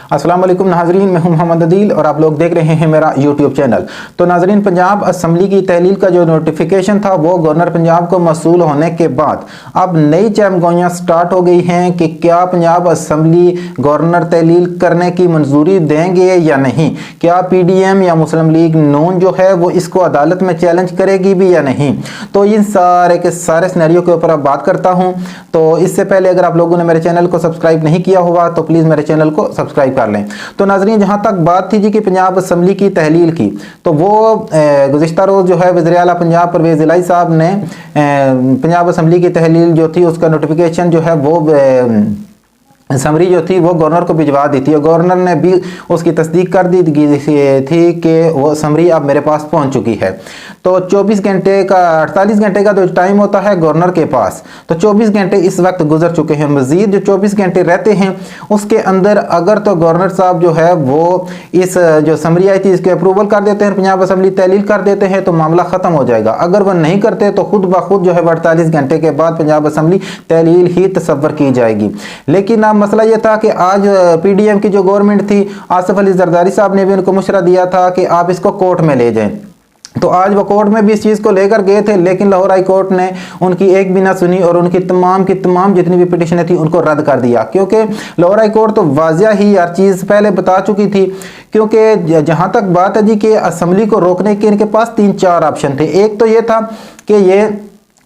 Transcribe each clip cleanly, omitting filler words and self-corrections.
अस्सलाम वालेकुम नाजरीन, मैं हूं मोहम्मद अदील और आप लोग देख रहे हैं मेरा यूट्यूब चैनल। तो नाजरीन, पंजाब असम्बली की तहलील का जो नोटिफिकेशन था वो गवर्नर पंजाब को मौसूल होने के बाद अब नई चहमगोइयाँ स्टार्ट हो गई हैं कि क्या पंजाब असम्बली गवर्नर तहलील करने की मंजूरी देंगे या नहीं। क्या PDM या मुस्लिम लीग नून जो है वो इसको अदालत में चैलेंज करेगी भी या नहीं। तो इन सारे के सारे सिनेरियो के ऊपर अब बात करता हूँ। तो इससे पहले अगर आप लोगों ने मेरे चैनल को सब्सक्राइब नहीं किया हुआ तो प्लीज़ मेरे चैनल को सब्सक्राइब कर लें। तो नाजरीन, जहां तक बात थी जी कि पंजाब असम्बली की तहलील की, तो वो गुज़िश्ता रोज़ जो है वज़ीर आला पंजाब परवेज़ इलाही साहब ने पंजाब असम्बली की तहलील जो थी उसका नोटिफिकेशन जो है वो समरी जो थी वो गवर्नर को भिजवा दी थी और गवर्नर ने भी उसकी तस्दीक कर दी थी कि वो समरी अब मेरे पास पहुंच चुकी है। तो 24 घंटे का 48 घंटे का जो टाइम होता है गवर्नर के पास, तो 24 घंटे इस वक्त गुजर चुके हैं। मजीद जो 24 घंटे रहते हैं उसके अंदर अगर तो गवर्नर साहब जो है वो इस जो समरी आई थी इसके अप्रूवल कर देते हैं, पंजाब असम्बली तहलील कर देते हैं तो मामला ख़त्म हो जाएगा। अगर वह नहीं करते तो खुद ब खुद जो है 48 घंटे के बाद पंजाब असम्बली तहलील ही तसव्वुर की जाएगी। लेकिन अब मसला यह था कि आज PDM की जो गवर्नमेंट थी, आसिफ अली जरदारी साहब ने भी उनको मशवरा दिया था कि आप इसको कोर्ट में ले जाएं। तो आज वो कोर्ट में भी इस चीज़ को लेकर गए थे, लेकिन लाहौर हाई कोर्ट ने उनकी एक भी ना सुनी और उनकी तमाम की तमाम जितनी भी पिटिशनें थी उनको रद्द कर दिया। क्योंकि लाहौर हाई कोर्ट तो वाजिया ही हर चीज़ पहले बता चुकी थी। क्योंकि जहाँ तक बात है जी कि असम्बली को रोकने के इनके पास 3-4 ऑप्शन थे। एक तो ये था कि ये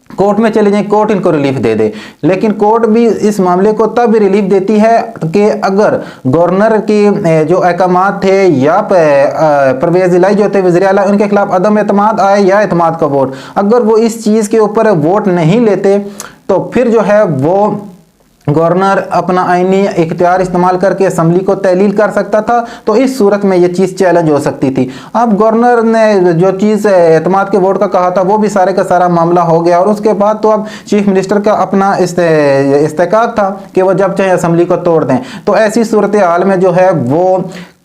कोर्ट में चले जाएं, कोर्ट इनको रिलीफ दे दे। लेकिन कोर्ट भी इस मामले को तब रिलीफ देती है कि अगर गवर्नर की जो अहकामात थे या परवेज़ इलाही जो थे वज़ीर आला, उनके खिलाफ अदम एतमाद आए या एतमाद का वोट, अगर वो इस चीज़ के ऊपर वोट नहीं लेते तो फिर जो है वो गवर्नर अपना आईनी इख्तियार इस्तेमाल करके असम्बली को तहलील कर सकता था। तो इस सूरत में ये चीज़ चैलेंज हो सकती थी। अब गवर्नर ने जो चीज़ एतमाद के वोट का कहा था वो भी सारे का सारा मामला हो गया और उसके बाद तो अब चीफ मिनिस्टर का अपना इस्तेकाक था कि वो जब चाहे असम्बली को तोड़ दें। तो ऐसी सूरत हाल में जो है वो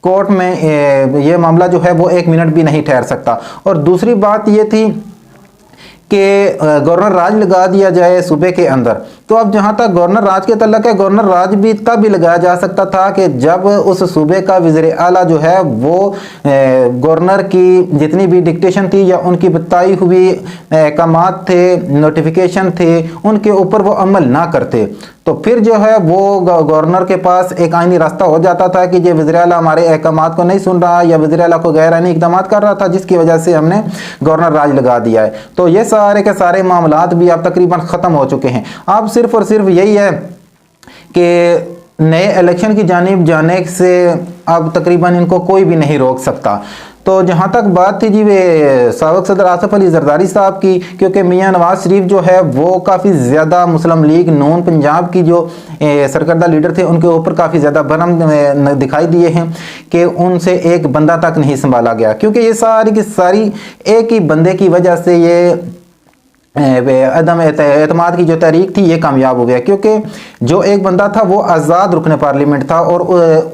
कोर्ट में ये मामला जो है वो 1 मिनट भी नहीं ठहर सकता। और दूसरी बात ये थी कि गवर्नर राज लगा दिया जाए सूबे के अंदर। तो अब जहां तक गवर्नर राज के तल्लक है, गवर्नर राज भी तब भी लगाया जा सकता था कि जब उस सूबे का वज़ीर आला जो है वो गवर्नर की जितनी भी डिक्टेशन थी या उनकी बताई हुई अहकामात थे, नोटिफिकेशन थे, उनके ऊपर वो अमल ना करते तो फिर जो है वो गवर्नर के पास एक आईनी रास्ता हो जाता था कि ये वज़ीर आला हमारे अहकामात को नहीं सुन रहा या वज़ीर आला को गैर आईनी इक़दाम कर रहा था, जिसकी वजह से हमने गवर्नर राज लगा दिया है। तो ये सारे के सारे मामलात भी अब तकरीबन ख़त्म हो चुके हैं। अब सिर्फ और सिर्फ यही है कि नए इलेक्शन की जानिब जाने से अब तकरीबन इनको कोई भी नहीं रोक सकता। तो जहाँ तक बात थी जी वे साबिक़ सदर आसिफ अली जरदारी साहब की, क्योंकि मियाँ नवाज शरीफ जो है वो काफ़ी ज़्यादा मुस्लिम लीग नून पंजाब की जो सरकर्दा लीडर थे उनके ऊपर काफ़ी ज़्यादा भरम दिखाई दिए हैं कि उनसे एक बंदा तक नहीं संभाला गया। क्योंकि ये सारी की सारी एक ही बंदे की वजह से ये अदम एतमाद की जो तहरीक थी ये कामयाब हो गया। क्योंकि जो एक बंदा था वो आज़ाद रुकने पार्लियामेंट था और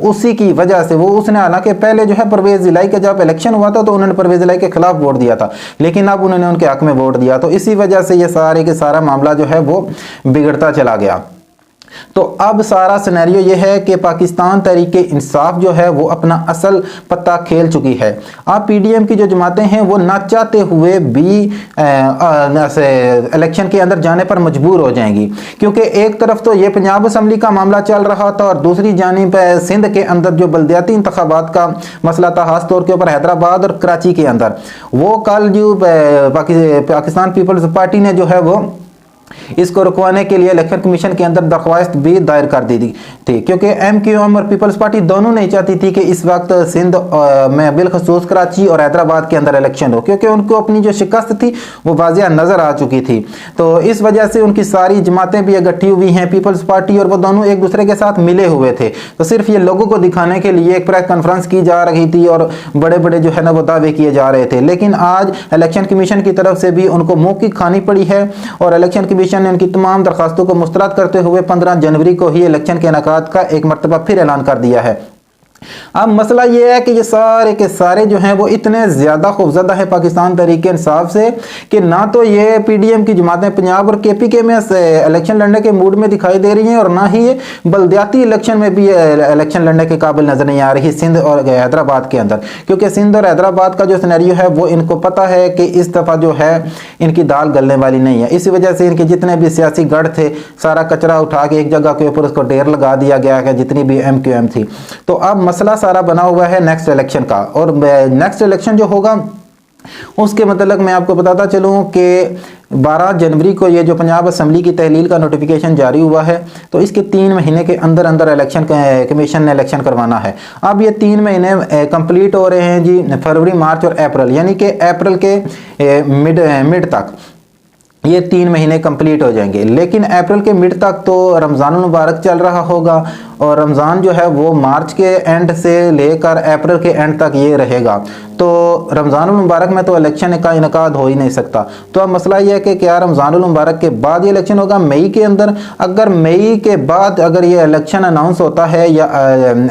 उसी की वजह से उसने, हालांकि पहले जो है परवेज़ इलाही का जब इलेक्शन हुआ था तो उन्होंने परवेज़ इलाही के खिलाफ वोट दिया था, लेकिन अब उन्होंने उनके हक में वोट दिया। तो इसी वजह से ये सारे के सारा मामला जो है वो बिगड़ता चला गया। तो अब सारा सिनेरियो ये है कि पाकिस्तान तहरीक इंसाफ जो है वो अपना असल पत्ता खेल चुकी है। अब PDM की जो जमातें हैं वो ना चाहते हुए भी इलेक्शन के अंदर जाने पर मजबूर हो जाएंगी। क्योंकि एक तरफ तो ये पंजाब असम्बली का मामला चल रहा था और दूसरी जानिब सिंध के अंदर जो बल्दियाती इंतखाबात का मसला था, खास तौर के ऊपर हैदराबाद और कराची के अंदर, वो कल जो पाकिस्तान पीपल्स पार्टी ने जो है वो इसको रुकवाने के लिए इलेक्शन कमीशन के अंदर दरख्वास्त भी दायर कर दी थी। क्योंकि MQM और पीपल्स पार्टी दोनों नहीं चाहती थी कि इस वक्त सिंध में बिलखसूस कराची और हैदराबाद के अंदर इलेक्शन हो, क्योंकि उनको अपनी जो शिकस्त थी वो वाजिया नज़र आ चुकी थी। तो इस वजह से उनकी सारी जमातें भी इकट्ठी हुई हैं, पीपल्स पार्टी और वो दोनों एक दूसरे के साथ मिले हुए थे। तो सिर्फ ये लोगों को दिखाने के लिए एक प्रेस कॉन्फ्रेंस की जा रही थी और बड़े बड़े जो है ना वो दावे किए जा रहे थे। लेकिन आज इलेक्शन कमीशन की तरफ से भी उनको मुँह की खानी पड़ी है और इलेक्शन कमीशन ने उनकी तमाम दरखास्तों को मुस्तरद करते हुए 15 जनवरी को ही इलेक्शन के इनेकाद का एक मरतबा फिर ऐलान कर दिया है। अब मसला ये है कि ये सारे के सारे जो हैं वो इतने ज़्यादा खौफजदा है पाकिस्तान तहरीक इंसाफ से कि ना तो ये पीडीएम की जमातें पंजाब और केपीके में इलेक्शन लड़ने के मूड में दिखाई दे रही हैं और ना ही ये बल्दियाती इलेक्शन में भी इलेक्शन लड़ने के काबिल नजर नहीं आ रही सिंध और हैदराबाद के अंदर, क्योंकि सिंध और हैदराबाद का जो सिनेरियो है वो इनको पता है कि इस दफ़ा जो है इनकी दाल गलने वाली नहीं है। इसी वजह से इनके जितने भी सियासी गढ़ थे सारा कचरा उठा के एक जगह के ऊपर उसको ढेर लगा दिया गया है, जितनी भी MQM थी। तो अब मसला सारा बना हुआ है नेक्स्ट इलेक्शन का, और नेक्स्ट इलेक्शन जो होगा उसके मतलब मैं आपको बताता चलूँ कि 12 जनवरी को ये जो पंजाब असम्बली की तहलील का नोटिफिकेशन जारी हुआ है, तो इसके 3 महीने के अंदर अंदर इलेक्शन कमीशन ने इलेक्शन करवाना है। अब ये 3 महीने कंप्लीट हो रहे हैं जी, फरवरी, मार्च और अप्रैल, यानी कि अप्रैल के मिड तक ये 3 महीने कंप्लीट हो जाएंगे। लेकिन अप्रैल के मिड तक तो रमज़ानुल मुबारक चल रहा होगा और रमज़ान जो है वो मार्च के एंड से लेकर अप्रैल के एंड तक ये रहेगा, तो रमज़ानुल मुबारक में तो इलेक्शन का इनकाद हो ही नहीं सकता। तो अब मसला ये है कि क्या रमज़ानुल मुबारक के बाद ये इलेक्शन होगा मई के अंदर? अगर मई के बाद अगर ये इलेक्शन अनाउंस होता है या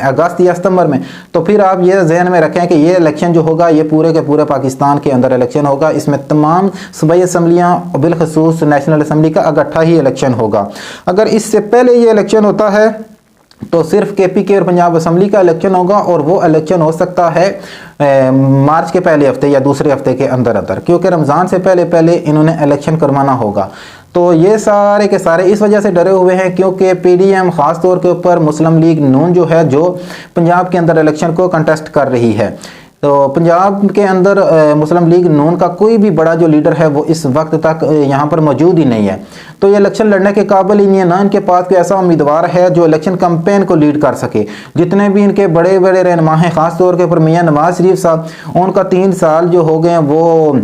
अगस्त या सितंबर में, तो फिर आप ये जहन में रखें कि ये इलेक्शन जो होगा ये पूरे के पूरे पाकिस्तान के अंदर इलेक्शन होगा। इसमें तमाम सूबाई असम्बलियाँ बिलखसूस नेशनल असम्बली का इकट्ठा ही इलेक्शन होगा। अगर इससे पहले ये इलेक्शन होता है तो सिर्फ केपीके और पंजाब असम्बली का इलेक्शन होगा, और वो इलेक्शन हो सकता है मार्च के पहले हफ्ते या दूसरे हफ्ते के अंदर अंदर, क्योंकि रमज़ान से पहले पहले इन्होंने इलेक्शन करवाना होगा। तो ये सारे के सारे इस वजह से डरे हुए हैं क्योंकि पीडीएम ख़ास तौर के ऊपर मुस्लिम लीग नून जो है जो पंजाब के अंदर इलेक्शन को कंटेस्ट कर रही है, तो पंजाब के अंदर मुस्लिम लीग नून का कोई भी बड़ा जो लीडर है वो इस वक्त तक यहाँ पर मौजूद ही नहीं है। तो ये इलेक्शन लड़ने के काबिल ही नहीं है, ना इनके पास कोई ऐसा उम्मीदवार है जो इलेक्शन कैंपेन को लीड कर सके। जितने भी इनके बड़े बड़े रहनुमा हैं, ख़ास तौर के ऊपर मियां नवाज शरीफ साहब, उनका 3 साल जो हो गए हैं वो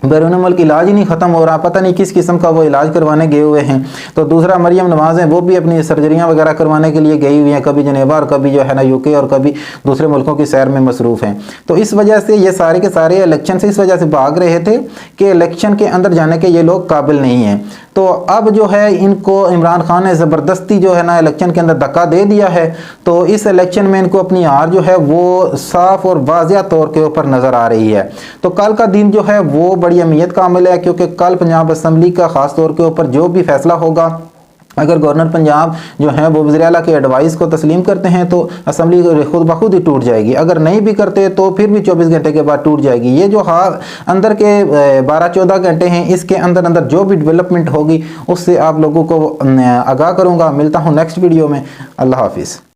बैरून मुल्क इलाज ही नहीं ख़त्म हो रहा, पता नहीं किस किस्म का वो इलाज करवाने गए हुए हैं। तो दूसरा मरियम नवाज़ हैं, वो भी अपनी सर्जरियां वगैरह करवाने के लिए गई हुई हैं, कभी जनेवा और कभी जो है ना यूके और कभी दूसरे मुल्कों की सैर में मसरूफ़ हैं। तो इस वजह से ये सारे के सारे इलेक्शन से इस वजह से भाग रहे थे कि इलेक्शन के अंदर जाने के ये लोग काबिल नहीं हैं। तो अब जो है इनको इमरान खान ने ज़बरदस्ती जो है ना इलेक्शन के अंदर धक्का दे दिया है, तो इस इलेक्शन में इनको अपनी हार जो है वो साफ और वाज़िया तौर के ऊपर नज़र आ रही है। तो कल का दिन जो है वो बड़ी अहमियत का अमल है, क्योंकि कल पंजाब असम्बली का ख़ास तौर के ऊपर जो भी फैसला होगा, अगर गवर्नर पंजाब जो है वो वज़ीर आला के एडवाइस को तस्लीम करते हैं तो असम्बली खुद ब खुद ही टूट जाएगी। अगर नहीं भी करते तो फिर भी 24 घंटे के बाद टूट जाएगी। ये जो हाल अंदर के 12-14 घंटे हैं, इसके अंदर अंदर जो भी डेवलपमेंट होगी उससे आप लोगों को आगाह करूँगा। मिलता हूँ नेक्स्ट वीडियो में। अल्लाह हाफिज़।